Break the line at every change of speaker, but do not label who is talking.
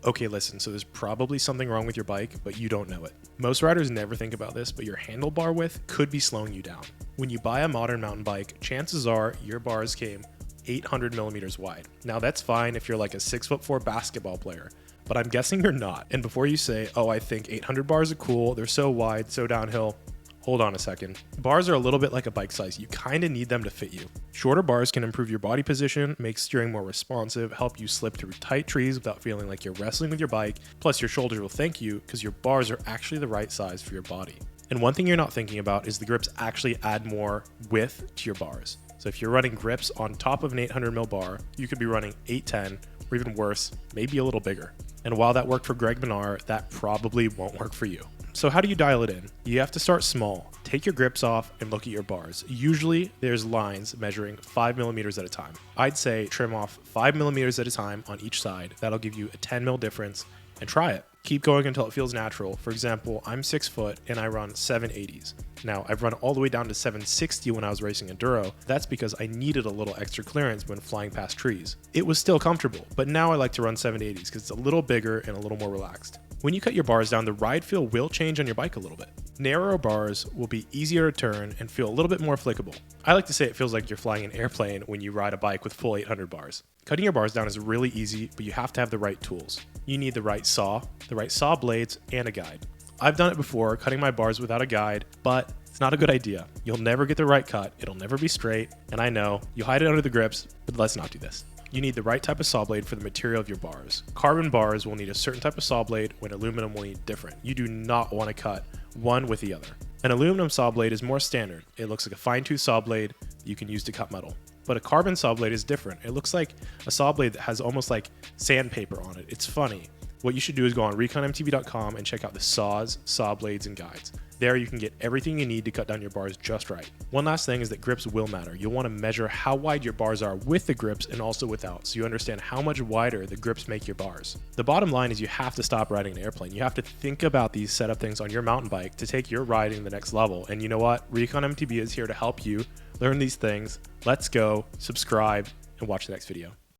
Okay, listen, so there's probably something wrong with your bike, but you don't know it. Most riders never think about this, but your handlebar width could be slowing you down. When you buy a modern mountain bike, chances are your bars came 800 millimeters wide. Now that's fine if you're like a 6'4" basketball player, but I'm guessing you're not. And before you say, oh, I think 800 bars are cool, they're so wide, so downhill, hold on a second. Bars are a little bit like a bike size. You kind of need them to fit you. Shorter bars can improve your body position, make steering more responsive, help you slip through tight trees without feeling like you're wrestling with your bike. Plus your shoulders will thank you because your bars are actually the right size for your body. And one thing you're not thinking about is the grips actually add more width to your bars. So if you're running grips on top of an 800 mil bar, you could be running 810, or even worse, maybe a little bigger. And while that worked for Greg Benar, that probably won't work for you. So how do you dial it in? You have to start small. Take your grips off and look at your bars. Usually there's lines measuring 5 millimeters at a time. I'd say trim off 5 millimeters at a time on each side. That'll give you a 10 mil difference, and try it. Keep going until it feels natural. For example, I'm 6 foot and I run 780s. Now, I've run all the way down to 760 when I was racing enduro. That's because I needed a little extra clearance when flying past trees. It was still comfortable, but now I like to run 780s because it's a little bigger and a little more relaxed. When you cut your bars down, the ride feel will change on your bike a little bit. Narrower bars will be easier to turn and feel a little bit more flickable. I like to say it feels like you're flying an airplane when you ride a bike with full 800 bars. Cutting your bars down is really easy, but you have to have the right tools. You need the right saw blades, and a guide. I've done it before, cutting my bars without a guide, but it's not a good idea. You'll never get the right cut, it'll never be straight, and I know, you hide it under the grips, but let's not do this. You need the right type of saw blade for the material of your bars. Carbon bars will need a certain type of saw blade when aluminum will need different. You do not want to cut one with the other. An aluminum saw blade is more standard. It looks like a fine-tooth saw blade that you can use to cut metal. But a carbon saw blade is different. It looks like a saw blade that has almost like sandpaper on it. It's funny. What you should do is go on reconmtv.com and check out the saws, saw blades, and guides. There you can get everything you need to cut down your bars just right. One last thing is that grips will matter. You'll want to measure how wide your bars are with the grips and also without, so you understand how much wider the grips make your bars. The bottom line is you have to stop riding an airplane. You have to think about these setup things on your mountain bike to take your riding to the next level. And you know what? Recon MTB is here to help you learn these things. Let's go, subscribe, and watch the next video.